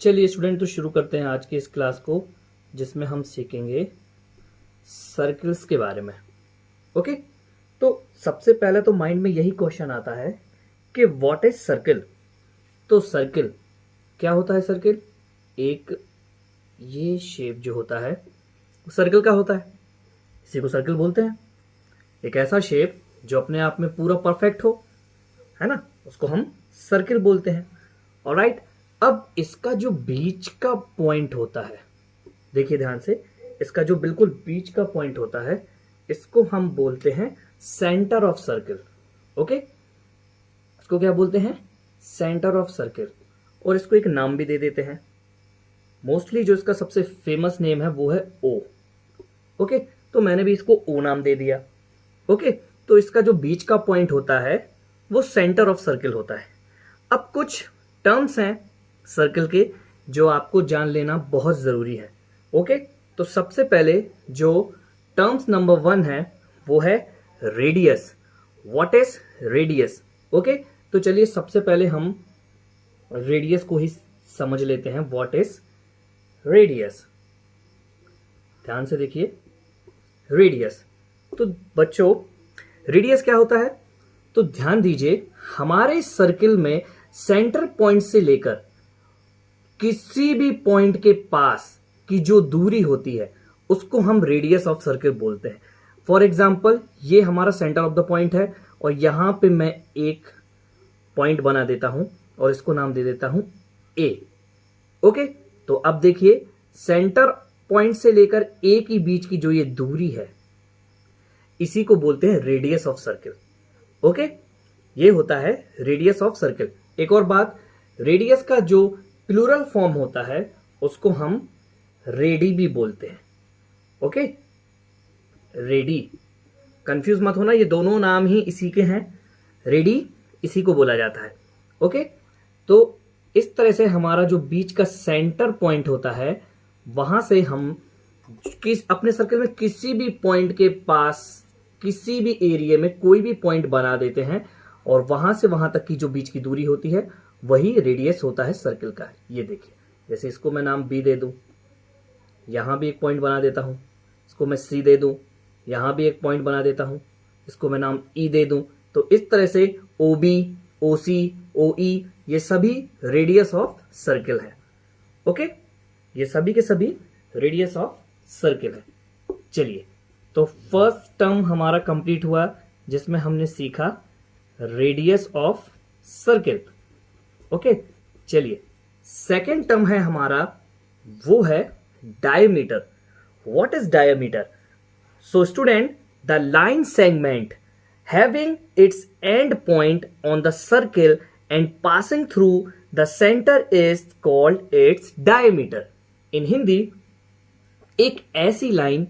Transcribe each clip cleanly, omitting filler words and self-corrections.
चलिए स्टूडेंट, तो शुरू करते हैं आज की इस क्लास को, जिसमें हम सीखेंगे सर्कल्स के बारे में। ओके, तो सबसे पहले तो माइंड में यही क्वेश्चन आता है कि व्हाट इज सर्कल। तो सर्कल क्या होता है? सर्कल एक ये शेप जो होता है सर्कल का होता है, इसी को सर्कल बोलते हैं। एक ऐसा शेप जो अपने आप में पूरा परफेक्ट हो, है ना, उसको हम सर्कल बोलते हैं। ऑलराइट, अब इसका जो बीच का पॉइंट होता है, देखिए ध्यान से, इसका जो बिल्कुल बीच का पॉइंट होता है, इसको हम बोलते हैं सेंटर ऑफ सर्कल। ओके, इसको क्या बोलते हैं? Centre of circle. और इसको एक नाम भी दे देते हैं। मोस्टली जो इसका सबसे फेमस नेम है वो है ओ। ओके, तो मैंने भी इसको ओ नाम दे दिया। ओके, तो इसका जो बीच का पॉइंट होता है वो सेंटर ऑफ सर्कल होता है। अब कुछ टर्म्स हैं सर्कल के जो आपको जान लेना बहुत जरूरी है। ओके, तो सबसे पहले जो टर्म्स नंबर 1 है वो है radius. What is radius? Okay, तो चलिए सबसे पहले हम रेडियस को ही समझ लेते हैं। What is radius? ध्यान से देखिए, रेडियस। तो बच्चों, रेडियस क्या होता है? तो ध्यान दीजिए, हमारे सर्कल में सेंटर पॉइंट से लेकर किसी भी पॉइंट के पास की जो दूरी होती है उसको हम रेडियस ऑफ सर्कल बोलते हैं। फॉर एग्जाम्पल, ये हमारा सेंटर ऑफ द पॉइंट है और यहां पे मैं एक पॉइंट बना देता हूं और इसको नाम दे देता हूं ए। ओके, तो अब देखिए, सेंटर पॉइंट से लेकर ए की बीच की जो ये दूरी है, इसी को बोलते हैं रेडियस ऑफ सर्कल। ओके, ये होता है रेडियस ऑफ सर्कल। एक और बात, रेडियस का जो प्लूरल फॉर्म होता है उसको हम रेडी भी बोलते हैं। ओके, रेडी, कंफ्यूज मत होना, ये दोनों नाम ही इसी के हैं। रेडी इसी को बोला जाता है। ओके, तो इस तरह से हमारा जो बीच का सेंटर पॉइंट होता है, वहां से हम अपने सर्कल में किसी भी पॉइंट के पास, किसी भी एरिया में कोई भी पॉइंट बना देते हैं और वहां से वहां तक की जो बीच की दूरी होती है वही रेडियस होता है सर्कल का। ये देखिए, जैसे इसको मैं नाम बी दे दूं, यहां भी एक पॉइंट बना देता हूं, इसको मैं सी दे दूं, यहां भी एक पॉइंट बना देता हूं, इसको मैं नाम ई दे दूं। तो इस तरह से ओ बी, ओ सी, ओ ई, ये सभी रेडियस ऑफ सर्कल है। ओके, ये सभी के सभी रेडियस ऑफ सर्कल है। चलिए, तो फर्स्ट टर्म हमारा कंप्लीट हुआ जिसमें हमने सीखा रेडियस ऑफ सर्कल। ओके, चलिए, सेकेंड टर्म है हमारा, वो है diameter. What is diameter? So student, the line segment having its end point on the circle and passing through the center is called its diameter. In Hindi, एक ऐसी line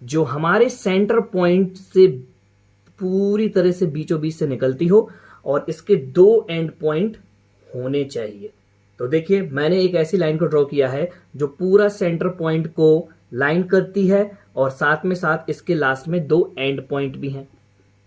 जो हमारे centre point से पूरी तरह से बीचों बीच से निकलती हो और इसके दो एंड पॉइंट होने चाहिए। तो देखिए, मैंने एक ऐसी लाइन को ड्रॉ किया है जो पूरा सेंटर पॉइंट को लाइन करती है और साथ में साथ इसके लास्ट में दो एंड पॉइंट भी हैं,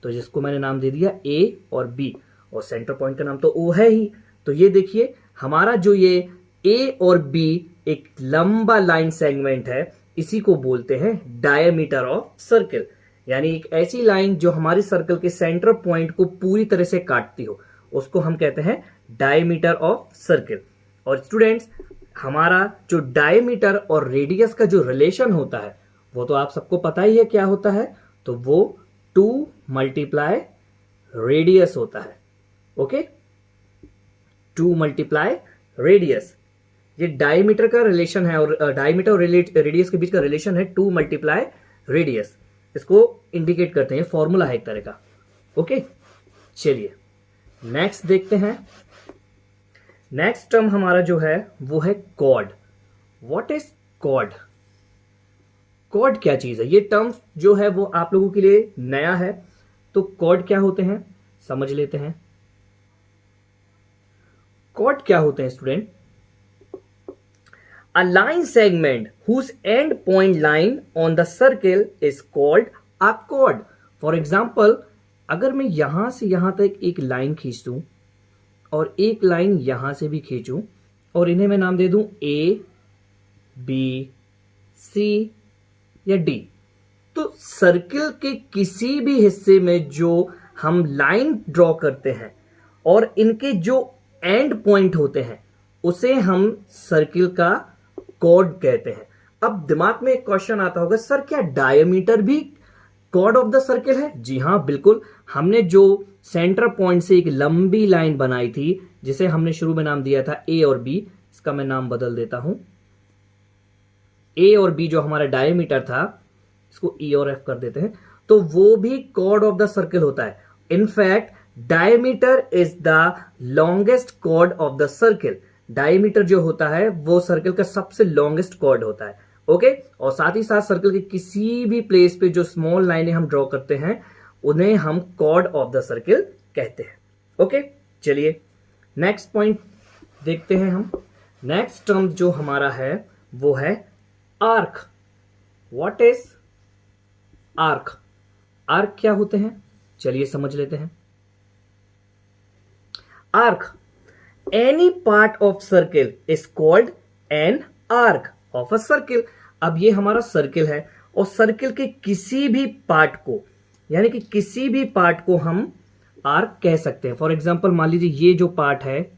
तो जिसको मैंने नाम दे दिया ए और बी, और सेंटर पॉइंट का नाम तो ओ है ही। तो ये देखिए, हमारा जो ये ए और बी एक लंबा लाइन सेगमेंट है, इसी को बोलते हैं डायमीटर ऑफ सर्कल। यानी एक ऐसी लाइन जो हमारी सर्कल के सेंटर पॉइंट को पूरी तरह से काटती हो, उसको हम कहते हैं डायमीटर ऑफ सर्कल। और स्टूडेंट्स, हमारा जो डायमीटर और रेडियस का जो रिलेशन होता है वो तो आप सबको पता ही है क्या होता है। तो वो 2 मल्टीप्लाई रेडियस होता है। ओके, 2 मल्टीप्लाई रेडियस, ये डायमीटर का रिलेशन है और डायमीटर और रेडियस के बीच का रिलेशन है 2 मल्टीप्लाई रेडियस। इसको इंडिकेट करते हैं, फॉर्मूला है एक तरह का। ओके, चलिए नेक्स्ट देखते हैं। नेक्स्ट टर्म हमारा जो है वो है chord. What is chord? Chord क्या चीज है? ये टर्म जो है वो आप लोगों के लिए नया है, तो कॉर्ड क्या होते हैं समझ लेते हैं। कॉर्ड क्या होते हैं student? A line segment whose end point line on the circle is called a chord. For example, अगर मैं यहां से यहां तक एक लाइन खींच दूं और एक लाइन यहां से भी खींचूं, और इन्हें मैं नाम दे दूं ए, बी, सी या डी। तो सर्किल के किसी भी हिस्से में जो हम लाइन ड्रॉ करते हैं और इनके जो एंड पॉइंट होते हैं उसे हम सर्किल का कॉर्ड कहते हैं। अब दिमाग में एक क्वेश्चन आता होगा, सर क्या डायमीटर भी कॉर्ड ऑफ द सर्किल है? जी हां, बिल्कुल। हमने जो सेंटर पॉइंट से एक लंबी लाइन बनाई थी जिसे हमने शुरू में नाम दिया था ए और बी, इसका मैं नाम बदल देता हूं। ए और बी जो हमारा डायमीटर था, इसको ई और एफ कर देते हैं, तो वो भी कॉर्ड ऑफ द सर्किल होता है। In fact diameter is the longest chord of the circle. Diameter जो होता है वो सर्किल का सबसे लॉन्गेस्ट कॉर्ड होता है। ओके, और साथ ही साथ सर्किल के किसी भी प्लेस पे जो स्मॉल लाइनें हम ड्रॉ करते हैं उन्हें हम कॉर्ड ऑफ द सर्किल कहते हैं। ओके, चलिए नेक्स्ट पॉइंट देखते हैं हम। नेक्स्ट टर्म जो हमारा है वो है arc. What is arc? Arc क्या होते हैं, चलिए समझ लेते हैं। Arc, any part of circle is called an arc of a circle. अब ये हमारा सर्किल है और सर्किल के किसी भी पार्ट को, यानी कि किसी भी पार्ट को हम आर्क कह सकते हैं। फॉर एग्जाम्पल मान लीजिए ये जो पार्ट है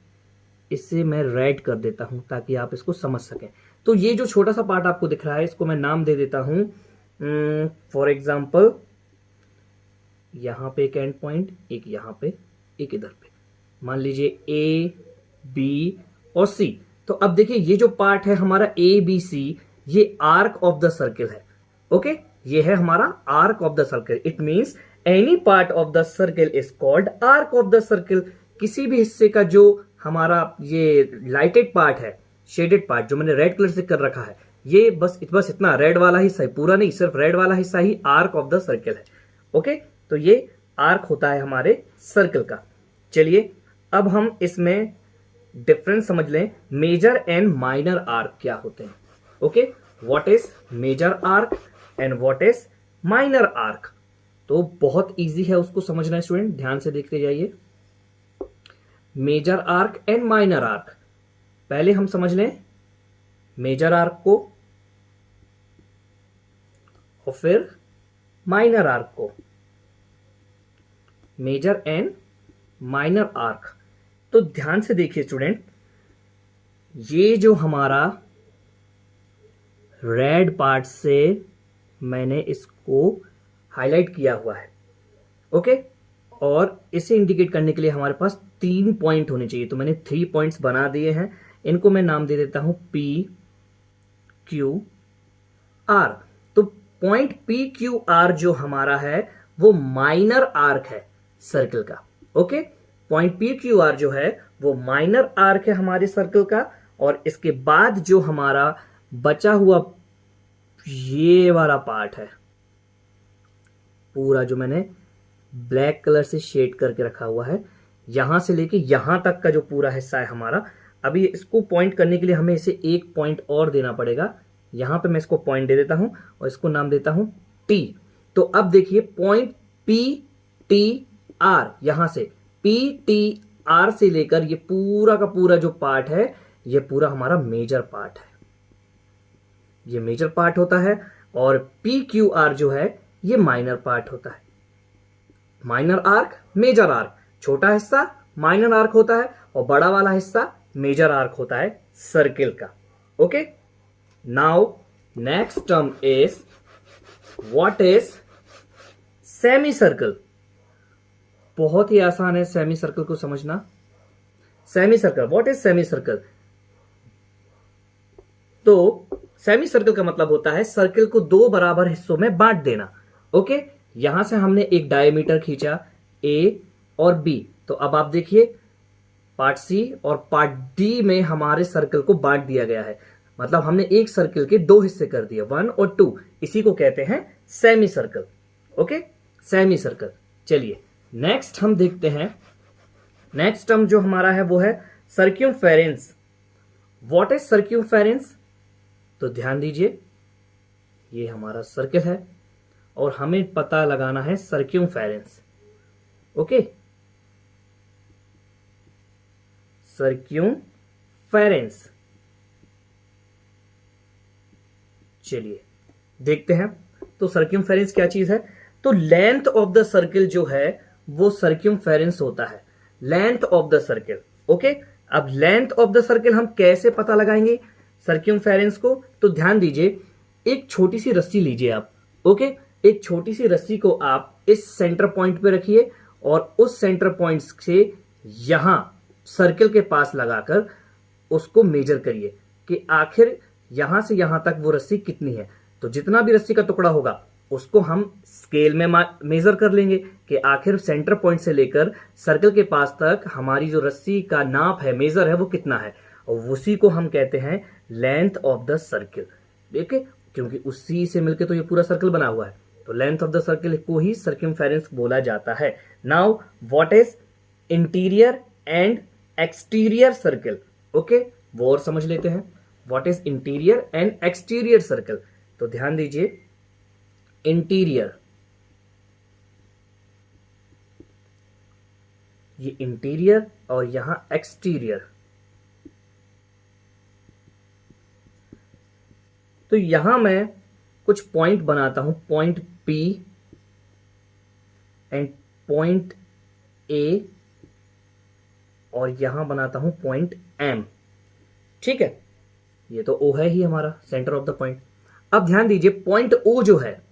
इसे मैं रेड कर देता हूं ताकि आप इसको समझ सकें। तो ये जो छोटा सा पार्ट आपको दिख रहा है इसको मैं नाम दे देता हूं, फॉर एग्जाम्पल यहां पे एक एंड पॉइंट, एक यहां पे, एक इधर पे, मान लीजिए ए, बी और सी। तो अब देखिए ये जो पार्ट है हमारा ए, बी, सी, ये आर्क ऑफ द सर्किल है। ओके, ये है हमारा arc of the circle. It means any part of the circle is called arc of the circle. किसी भी हिस्से का जो हमारा ये लाइटेड पार्ट है, शेडेड पार्ट जो मैंने रेड कलर से कर रखा है, ये बस इतना रेड वाला हिस्सा है, पूरा नहीं, सिर्फ रेड वाला हिस्सा ही आर्क ऑफ द सर्किल है। ओके, तो ये आर्क होता है हमारे सर्किल का। चलिए अब हम इसमें डिफरेंस समझ लें, मेजर एंड माइनर आर्क क्या होते हैं। Okay, what is major arc and what is minor arc? तो बहुत इजी है उसको समझना स्टूडेंट, ध्यान से देखते जाइए। Major arc and minor arc, पहले हम समझ लें मेजर आर्क को और फिर माइनर आर्क को। मेजर एंड माइनर आर्क, तो ध्यान से देखिए स्टूडेंट, ये जो हमारा रेड पार्ट से मैंने इसको हाईलाइट किया हुआ है। ओके, और इसे इंडिकेट करने के लिए हमारे पास 3 पॉइंट होने चाहिए, तो मैंने 3 पॉइंट्स बना दिए हैं। इनको मैं नाम दे देता हूं पी, क्यू, आर। तो पॉइंट पी, क्यू, आर जो हमारा है वो माइनर आर्क है सर्किल का। Okay, point P, Q, R जो है वो माइनर आर्क है हमारे सर्किल का। और इसके बाद जो हमारा बचा हुआ ये वाला पार्ट है पूरा, जो मैंने ब्लैक कलर से शेड करके रखा हुआ है, यहां से लेके यहां तक का जो पूरा हिस्सा है हमारा, अभी इसको पॉइंट करने के लिए हमें इसे एक पॉइंट और देना पड़ेगा। यहां पे मैं इसको पॉइंट दे देता हूं और इसको नाम देता हूं टी। तो अब देखिए पॉइंट पी, टी, आर, यहां से पी, टी, आर से लेकर ये पूरा का पूरा जो पार्ट है ये पूरा हमारा मेजर पार्ट है, ये मेजर पार्ट होता है। और पी, क्यू, आर जो है ये माइनर पार्ट होता है। माइनर आर्क, मेजर आर्क, छोटा हिस्सा माइनर आर्क होता है और बड़ा वाला हिस्सा मेजर आर्क होता है सर्किल का। Okay, now next term is what is semi circle. बहुत ही आसान है सेमी सर्कल को समझना। Semi circle, what is semi circle? तो सेमी सर्कल का मतलब होता है सर्किल को 2 बराबर हिस्सों में बांट देना। ओके, यहां से हमने एक डायमीटर खींचा ए और बी, तो अब आप देखिए पार्ट सी और पार्ट डी में हमारे सर्कल को बांट दिया गया है। मतलब हमने एक सर्किल के 2 हिस्से कर दिए, 1 और 2। इसी को कहते हैं semi circle. Okay, semi circle. चलिए नेक्स्ट हम देखते हैं, नेक्स्ट टर्म जो हमारा है वो है सर्क्यूमफेरेंस। What is सर्क्यूमफेरेंस? तो ध्यान दीजिए, ये हमारा सर्किल है और हमें पता लगाना है सर्क्यूमफेरेंस। Okay, सर्क्यूमफेरेंस circumference. चलिए देखते हैं। तो सर्कमफेरेंस क्या चीज है? तो लेंथ ऑफ द सर्किल जो है वो सर्कमफेरेंस होता है, length of the circle. Okay, अब लेंथ ऑफ द सर्किल हम कैसे पता लगाएंगे सर्कमफेरेंस को? तो ध्यान दीजिए, एक छोटी सी रस्सी लीजिए आप। ओके, एक छोटी सी रस्सी को आप इस सेंटर पॉइंट पे रखिए और उस सेंटर पॉइंट से यहां सर्किल के पास लगाकर उसको मेजर करिए कि आखिर यहां से यहां तक वो रस्सी कितनी है। तो जितना भी रस्सी का टुकड़ा होगा उसको हम स्केल में मेजर कर लेंगे कि आखिर सेंटर पॉइंट से लेकर सर्कल के पास तक हमारी जो रस्सी का नाप है, मेजर है, वो कितना है, और उसी को हम कहते हैं लेंथ ऑफ द सर्किल। देखिए, क्योंकि उसी से मिलकर तो ये पूरा सर्कल बना हुआ है, तो लेंथ ऑफ द सर्किल को ही सर्कमफेरेंस बोला जाता है। Now what is interior and exterior circle? Okay, वो और समझ लेते हैं। What is interior and exterior circle? तो ध्यान दीजिए, इंटीरियर, ये इंटीरियर और यहां एक्सटीरियर। तो यहां मैं कुछ पॉइंट बनाता हूं, point P and point A, और यहां बनाता हूं पॉइंट M। ठीक है, ये तो O है ही हमारा सेंटर ऑफ द पॉइंट। अब ध्यान दीजिए, पॉइंट O जो है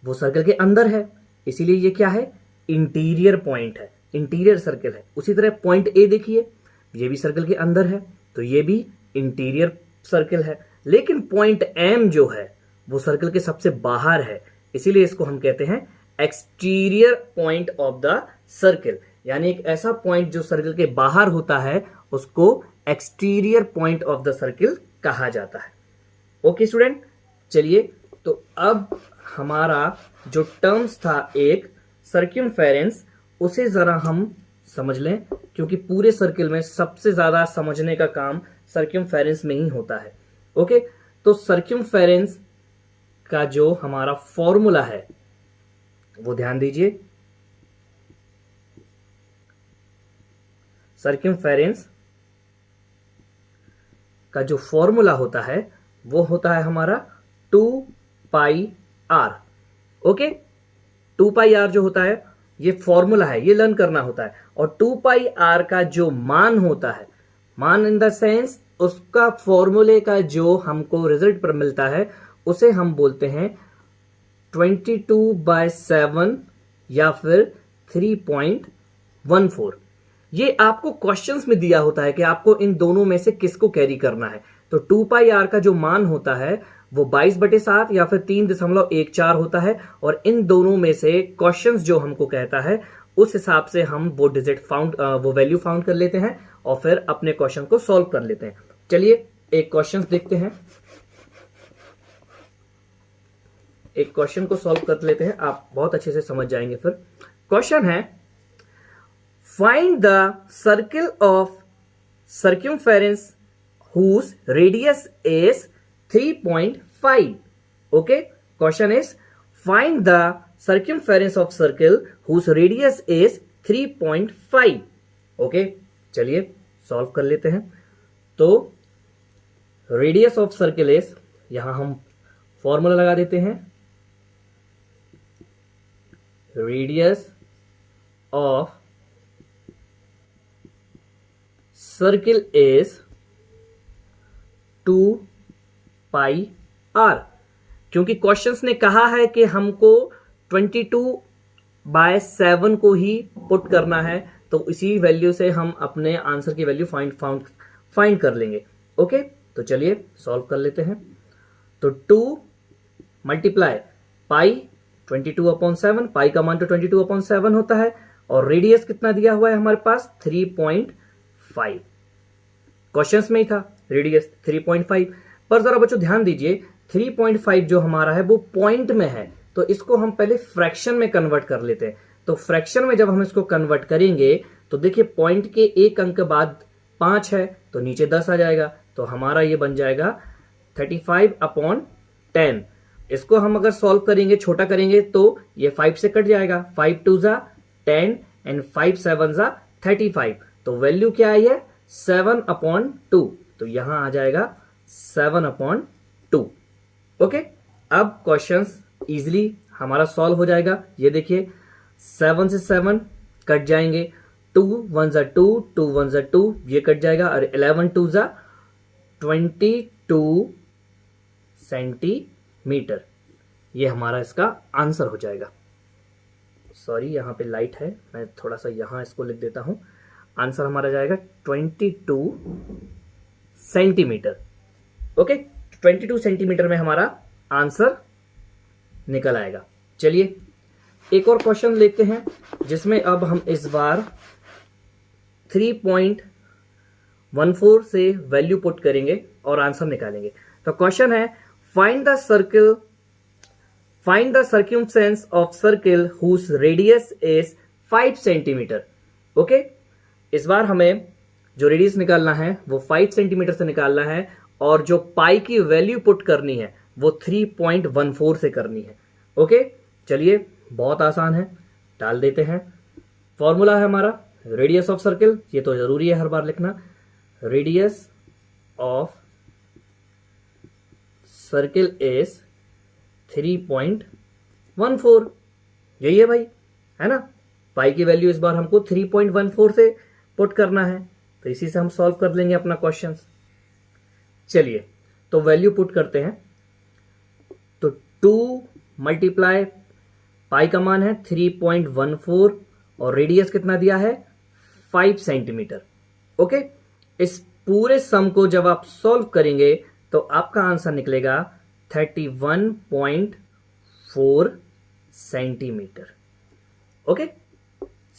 वो सर्कल के अंदर है, इसीलिए ये क्या है? इंटीरियर पॉइंट है, इंटीरियर सर्कल है। उसी तरह पॉइंट A देखिए, ये भी सर्कल के अंदर है, तो ये भी इंटीरियर सर्कल है। लेकिन पॉइंट M जो है वो सर्कल के सबसे बाहर है, इसीलिए इसको हम कहते हैं exterior point of the circle. यानी एक ऐसा पॉइंट जो सर्कल के बाहर होता है उसको exterior point of the circle कहा जाता है। ओके स्टूडेंट, चलिए, तो अब हमारा जो टर्म्स था एक सर्कमफेरेंस, उसे जरा हम समझ लें, क्योंकि पूरे सर्किल में सबसे ज्यादा समझने का काम सर्कमफेरेंस में ही होता है। ओके, तो सर्कमफेरेंस का जो हमारा फॉर्मूला है वो ध्यान दीजिए। सर्कमफेरेंस का जो फॉर्मूला होता है वो होता है हमारा 2πr। ओके, 2πr जो होता है ये फॉर्मूला है, ये लर्न करना होता है। और 2πr का जो मान होता है, मान इन द सेंस उसका फॉर्मूले का जो हमको रिजल्ट पर मिलता है, उसे हम बोलते हैं 22/7 या फिर 3.14। ये आपको क्वेश्चंस में दिया होता है कि आपको इन दोनों में से किसको कैरी करना है। तो 2πr का जो मान होता है वो 22/7 या फिर 3.14 होता है, और इन दोनों में से क्वेश्चंस जो हमको कहता है उस हिसाब से हम वो डिजिट फाउंड, वो वैल्यू फाउंड कर लेते हैं और फिर अपने क्वेश्चन को सॉल्व कर लेते हैं। चलिए एक क्वेश्चन देखते हैं, एक क्वेश्चन को सॉल्व कर लेते हैं, आप बहुत अच्छे से समझ जाएंगे फिर। क्वेश्चन है, find the circle of circumference whose radius is 3.5. Okay, question is find the circumference of circle whose radius is 3.5. Okay, चलिए सॉल्व कर लेते हैं। तो रेडियस ऑफ सर्किल इज, यहां हम फॉर्मूला लगा देते हैं, radius of circle is 2πr। क्योंकि क्वेश्चंस ने कहा है कि हमको 22/7 को ही पुट करना है, तो इसी वैल्यू से हम अपने आंसर की वैल्यू फाइंड कर लेंगे। ओके, तो चलिए सॉल्व कर लेते हैं। तो 2 मल्टीप्लाई पाई 22/7, पाई का मान तो 22/7 होता है, और रेडियस कितना दिया हुआ है हमारे पास 3.5। क्वेश्चंस में ही था रेडियस 3.5, पर जरा बच्चों ध्यान दीजिए 3.5 जो हमारा है वो पॉइंट में है, तो इसको हम पहले फ्रैक्शन में कन्वर्ट कर लेते हैं। तो फ्रैक्शन में जब हम इसको कन्वर्ट करेंगे तो देखिए पॉइंट के एक अंक के बाद 5 है तो नीचे 10 आ जाएगा, तो हमारा ये बन जाएगा 35/10। इसको हम अगर सॉल्व करेंगे, छोटा करेंगे, तो ये 5 से कट जाएगा, 5 2 ज़ा 10 एंड 5 7 ज़ा 35। तो वैल्यू क्या आई है 7/2। तो तो यहां आ जाएगा 7/2। ओके, अब क्वेश्चंस इजीली हमारा सॉल्व हो जाएगा। ये देखिए 7 से 7 कट जाएंगे, 2 1 जा 2, 2 1 जा 2, ये कट जाएगा, और 11 2 जा 22 सेंटीमीटर। ये हमारा इसका आंसर हो जाएगा। सॉरी, यहाँ पे लाइट है, मैं थोड़ा सा यहाँ इसको लिख देता हूं। आंसर हमारा जाएगा 22 सेंटीमीटर। ओके, 22 सेंटीमीटर में हमारा आंसर निकल आएगा। चलिए एक और क्वेश्चन लेते हैं, जिसमें अब हम इस बार 3.14 से वैल्यू पुट करेंगे और आंसर निकालेंगे। तो क्वेश्चन है, find the circumference of circle whose radius is 5 centimetre. ओके, इस बार हमें जो रेडियस निकालना है वो 5 सेंटीमीटर से निकालना है, और जो पाई की वैल्यू पुट करनी है वो 3.14 से करनी है। ओके, चलिए बहुत आसान है, डाल देते हैं। फॉर्मूला है हमारा रेडियस ऑफ सर्किल, ये तो जरूरी है हर बार लिखना। रेडियस ऑफ सर्किल इज 3.14, यही है भाई, है ना। पाई की वैल्यू इस बार हमको 3.14 से पुट करना है, तो इसी से हम सॉल्व कर लेंगे अपना क्वेश्चन। चलिए तो वैल्यू पुट करते हैं। तो 2 मल्टीप्लाई पाई का मान है 3.14 और रेडियस कितना दिया है 5 सेंटीमीटर। ओके, इस पूरे सम को जब आप सॉल्व करेंगे तो आपका आंसर निकलेगा 31.4 सेंटीमीटर। ओके,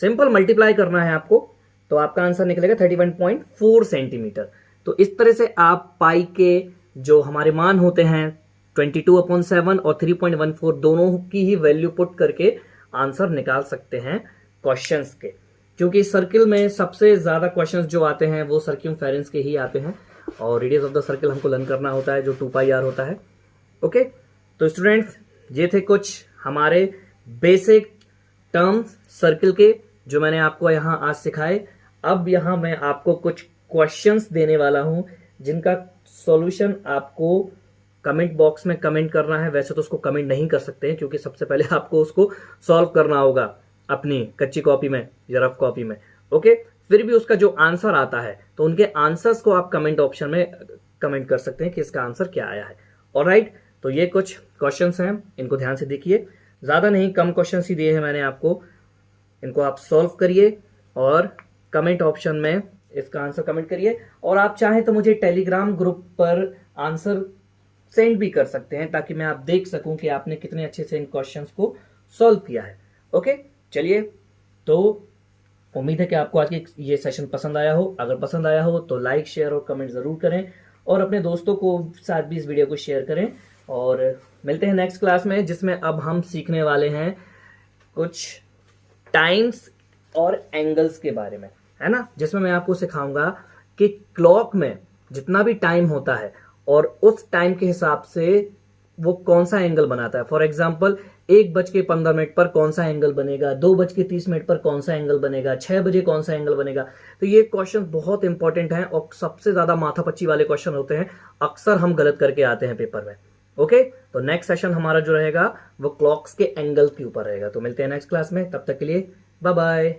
सिंपल मल्टीप्लाई करना है आपको, तो आपका आंसर निकलेगा 31.4 सेंटीमीटर। तो इस तरह से आप पाई के जो हमारे मान होते हैं 22/7 और 3.14 दोनों की ही वैल्यू पुट करके आंसर निकाल सकते हैं क्वेश्चंस के। क्योंकि सर्किल में सबसे ज्यादा क्वेश्चंस जो आते हैं वो सर्कमफेरेंस के ही आते हैं, और रेडियस ऑफ द सर्किल हमको लर्न करना होता है जो 2πr होता है। ओके, तो स्टूडेंट्स ये थे कुछ हमारे बेसिक टर्म्स सर्किल के जो मैंने आपको यहाँ आज सिखाए। अब यहाँ मैं आपको कुछ क्वेश्चंस देने वाला हूं जिनका सॉल्यूशन आपको कमेंट बॉक्स में कमेंट करना है। वैसे तो उसको कमेंट नहीं कर सकते हैं क्योंकि सबसे पहले आपको उसको सॉल्व करना होगा अपनी कच्ची कॉपी में या रफ कॉपी में। ओके, फिर भी उसका जो आंसर आता है तो उनके आंसर्स को आप कमेंट ऑप्शन में कमेंट कर सकते हैं कि इसका आंसर क्या आया है। ऑलराइट, तो ये कुछ क्वेश्चंस हैं, इनको ध्यान से देखिए। ज्यादा नहीं, कम क्वेश्चंस ही दिए हैं मैंने आपको, इनको आप सॉल्व करिए और कमेंट ऑप्शन में इसका आंसर कमेंट करिए। और आप चाहें तो मुझे टेलीग्राम ग्रुप पर आंसर सेंड भी कर सकते हैं ताकि मैं आप देख सकूं कि आपने कितने अच्छे से इन क्वेश्चंस को सॉल्व किया है। ओके, चलिए, तो उम्मीद है कि आपको आज की ये सेशन पसंद आया हो। अगर पसंद आया हो तो लाइक, शेयर और कमेंट जरूर करें, और अपने दोस्तों को साथ भी इस वीडियो को शेयर करें। और मिलते हैं नेक्स्ट क्लास में, जिसमें अब हम सीखने वाले हैं कुछ टाइम्स और एंगल्स के बारे में, है ना। जिसमें मैं आपको सिखाऊंगा कि क्लॉक में जितना भी टाइम होता है और उस टाइम के हिसाब से वो कौन सा एंगल बनाता है। फॉर एग्जाम्पल 1:15 पर कौन सा एंगल बनेगा, 2:30 पर कौन सा एंगल बनेगा, 6 बजे कौन सा एंगल बनेगा। तो ये क्वेश्चन बहुत इंपॉर्टेंट हैं और सबसे ज्यादा माथापच्ची वाले क्वेश्चन होते हैं, अक्सर हम गलत करके आते हैं पेपर में। ओके, तो नेक्स्ट सेशन हमारा जो रहेगा वो क्लॉक्स के एंगल के ऊपर रहेगा। तो मिलते हैं नेक्स्ट क्लास में, तब तक के लिए बाय बाय।